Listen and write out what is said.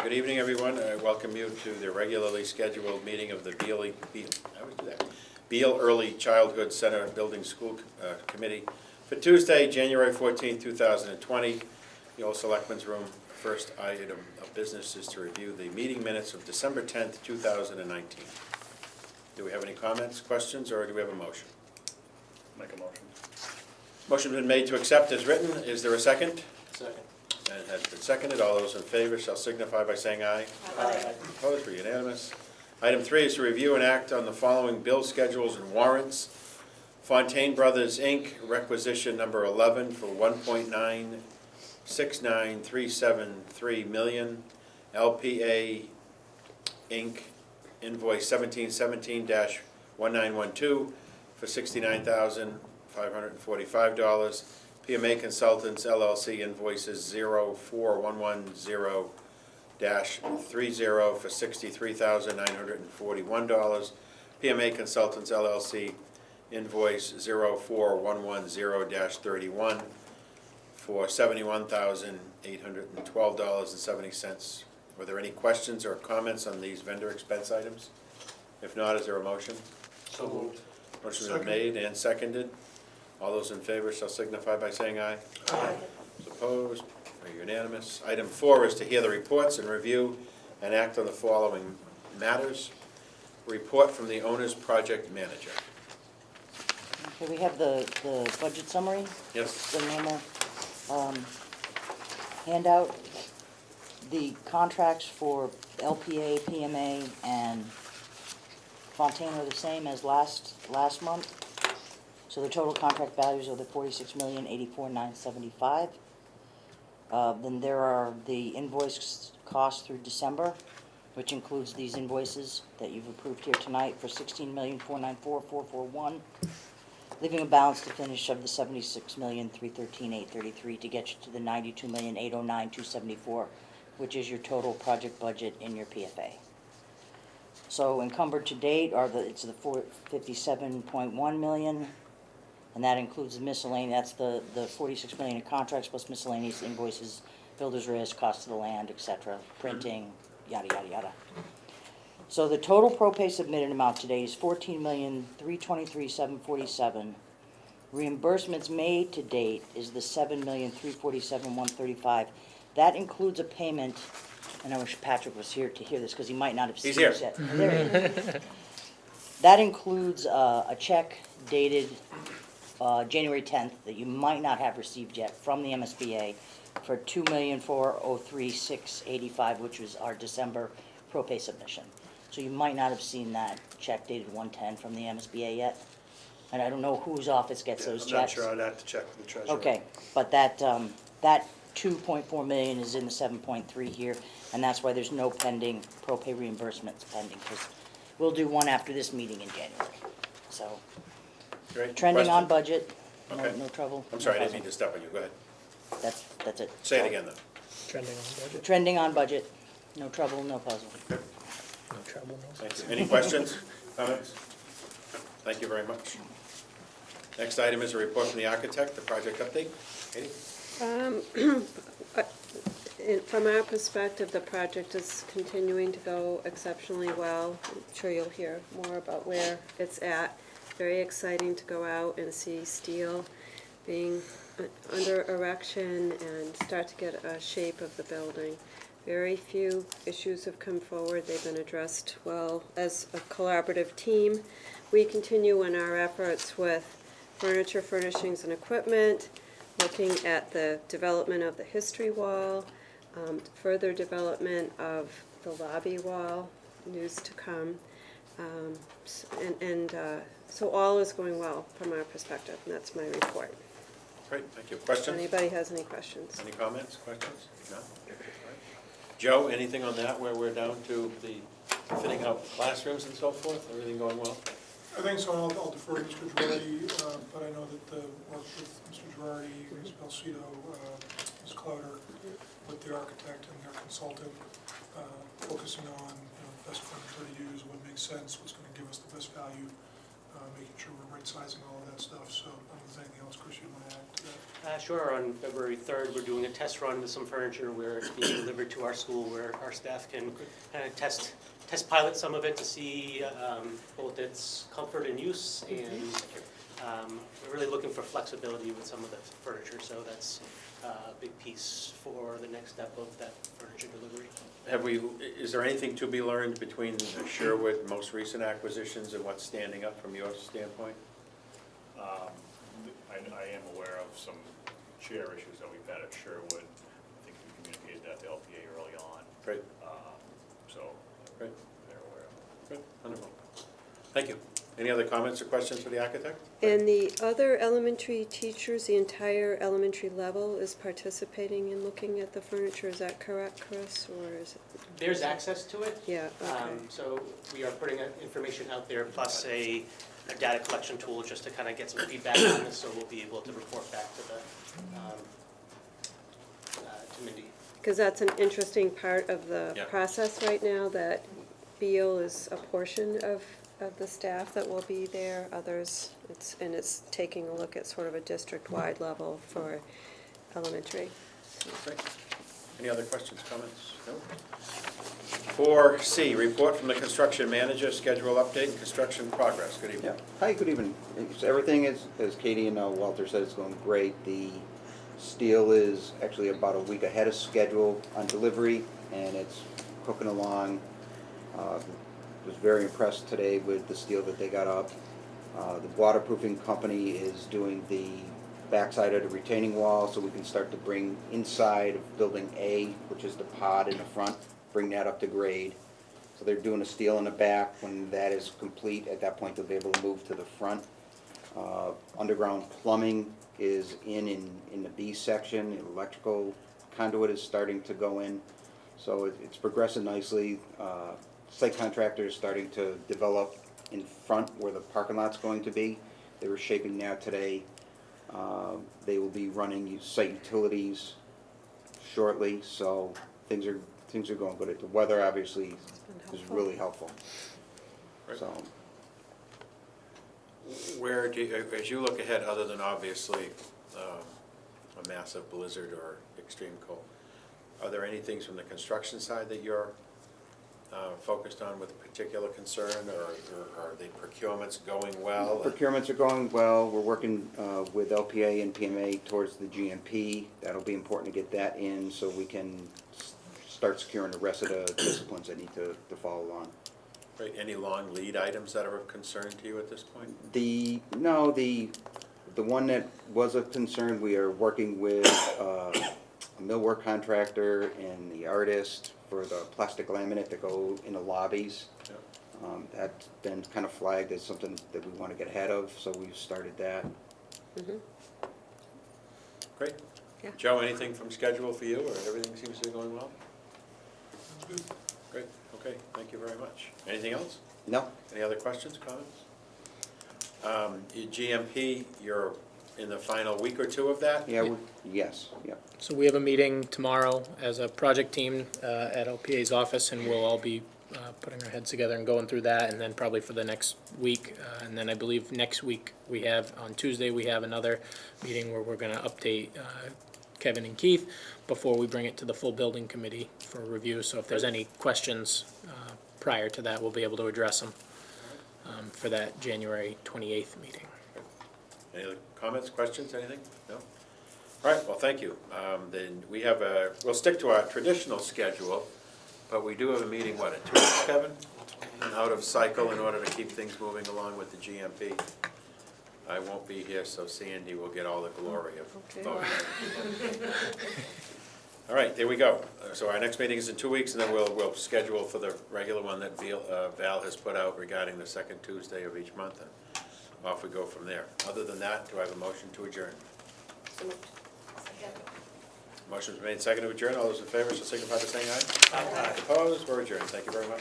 Good evening, everyone. I welcome you to the regularly scheduled meeting of the Beal Early Childhood Center Building School Committee for Tuesday, January 14, 2020, the Old Selectmen's Room. First item of business is to review the meeting minutes of December 10th, 2019. Do we have any comments, questions, or do we have a motion? Make a motion. Motion's been made to accept as written. Is there a second? Second. And it has been seconded. All those in favor shall signify by saying aye. Aye. Opposed? We're unanimous. Item 3 is to review and act on the following bill schedules and warrants. Fontaine Brothers, Inc., requisition number 11 for $1.969373 million. LPA, Inc., invoice 1717-1912 for $69,545. PMA Consultants LLC invoices 04110-30 for $63,941. PMA Consultants LLC invoice 04110-31 for $71,812.70. Were there any questions or comments on these vendor expense items? If not, is there a motion? So moved. Motion been made and seconded. All those in favor shall signify by saying aye. Aye. Those opposed? Are unanimous. Item 4 is to hear the reports and review and act on the following matters. Report from the owner's project manager. Okay, we have the budget summary, Yes. the normal handout. The contracts for LPA, PMA, and Fontaine are the same as last month. So the total contract values are the $46,084,975. Then there are the invoice costs through December, which includes these invoices that you've approved here tonight for $16,494,441, leaving a balance to finish of the $76,313,833 to get you to the $92,809,274, which is your total project budget in your PFA. So encumbered to date are it's the $57.1 million. And that includes the miscellaneous, that's the $46 million in contracts plus miscellaneous invoices, builder's risk, cost of the land, etc., printing, yada, yada, yada. So the total pro-pay submitted amount today is $14,323,747. Reimbursements made to date is the $7,347,135. That includes a payment, and I wish Patrick was here to hear this because he might not have seen this yet. There he is. That includes a check dated January 10th that you might not have received yet from the MSBA for $2,403,685, which was our December pro-pay submission. So you might not have seen that check dated 1/10 from the MSBA yet. And I don't know whose office gets those checks. I'm not sure. I'd have to check with the treasurer. Okay, but that $2.4 million is in the 7.3 here, and that's why there's no pending pro-pay reimbursements pending, because we'll do one after this meeting in January. So. Great. Trending Question? on budget, Okay. no trouble. I'm sorry, I no didn't mean to step on you. Go ahead. puzzle. That's it. Say it again, though. Trending on budget. Trending on budget, no trouble, no puzzle. Okay. No trouble, no. Thank you. Any questions, comments? Thank you very much. Next item is a report from the architect, the project update. Katie? From our perspective, the project is continuing to go exceptionally well. I'm sure you'll hear more about where it's at. Very exciting to go out and see steel being under erection and start to get a shape of the building. Very few issues have come forward. They've been addressed well as a collaborative team. We continue in our efforts with furniture, furnishings, and equipment, looking at the development of the history wall, further development of the lobby wall, news to come. So all is going well from our perspective, and that's my report. Great, thank you. If Questions? anybody has any questions. Any comments, questions? No? All right. Joe, anything on that where we're down to the fitting out classrooms and so forth? Everything going well? I think so. I'll defer to Mr. Girardi, but I know that the work with Mr. Girardi, Ms. Belcito, Ms. Clouder, with the architect and their consultant, focusing on best furniture to use, what makes sense, what's going to give us the best value making sure we're right sizing all of that stuff. So I don't know if there's anything else, Chris, you want to add to that? Sure, on February 3rd, we're doing a test run with some furniture where it's being delivered to our school, where our staff can kind of test pilot some of it to see both its comfort and use, and we're really looking for flexibility with some of the furniture, so that's a big piece for the next step of that furniture delivery. Is there anything to be learned between Sherwood most recent acquisitions and what's standing up from your standpoint? I am aware of some chair issues that we've had at Sherwood. I think we communicated that to LPA early on. Great, So great, they're aware of it. great, wonderful. Thank you. Any other comments or questions for the architect? And the other elementary teachers, the entire elementary level is participating in looking at the furniture, is that correct, Chris, or is it? There's access to it. Yeah, okay. So we are putting information out there, plus a data collection tool just to kind of get some feedback on this, so we'll be able to report back to to Mindy. Because that's an interesting part of the Yeah. process right now, that Beal is a portion of the staff that will be there, others, it's taking a look at sort of a district-wide level for elementary. Great. Any other questions, comments? No? 4C, report from the construction manager, schedule update and construction progress. Good evening. Yeah. Hi, good evening. Everything is, as Katie and Walter said, it's going great. The steel is actually about a week ahead of schedule on delivery, and it's cooking along. Was very impressed today with the steel that they got up. The waterproofing company is doing the backside of the retaining wall, so we can start to bring inside of building A, which is the pod in the front, bring that up to grade. So they're doing the steel in the back. When that is complete, at that point they'll be able to move to the front. Underground plumbing is in the B section. The electrical conduit is starting to go in. So it's progressing nicely. Site contractor is starting to develop in front where the parking lot's going to be. They were shaping that today. They will be running site utilities shortly, so things are going good. The weather obviously is really helpful. Right. So Where do you, as you look ahead, other than obviously a massive blizzard or extreme cold, are there any things from the construction side that you're focused on with particular concern, or are the procurements going well? procurements are going well. We're working with LPA and PMA towards the GMP. That'll be important to get that in so we can start securing the rest of the disciplines that need to follow along. Right, any long lead items that are of concern to you at this point? The one that was of concern, we are working with a millwork contractor and the artist for the plastic laminate that go in the lobbies. Yeah. That's been kind of flagged as something that we want to get ahead of, so we've started that. Great. Yeah. Joe, anything from schedule for you, or everything seems to be going well? Sounds good. Great, okay, thank you very much. Anything else? No? Any other questions, comments? Your GMP, you're in the final week or two of that? Yeah, yes, yeah. So we have a meeting tomorrow as a project team at LPA's office, and we'll all be putting our heads together and going through that, and then probably for the next week. And then I believe next week we have, on Tuesday, we have another meeting where we're gonna update Kevin and Keith before we bring it to the full building committee for review. So if there's any questions prior to that, we'll be able to address them for that January 28th meeting. Any other comments, questions, anything? No? All right, well, thank you. Then we have we'll stick to our traditional schedule, but we do have a meeting, what, at 2 weeks, Kevin? Out of cycle in order to keep things moving along with the GMP. I won't be here, so Sandy will get all the glory of Okay. voting. All right, there we go. So our next meeting is in 2 weeks, and then we'll schedule for the regular one that Val has put out regarding the second Tuesday of each month, and off we go from there. Other than that, do I have a motion to adjourn? Motion's made, second to adjourn. All those in favor, so signify by saying aye. Aye. Opposed, we're adjourned. Thank you very much.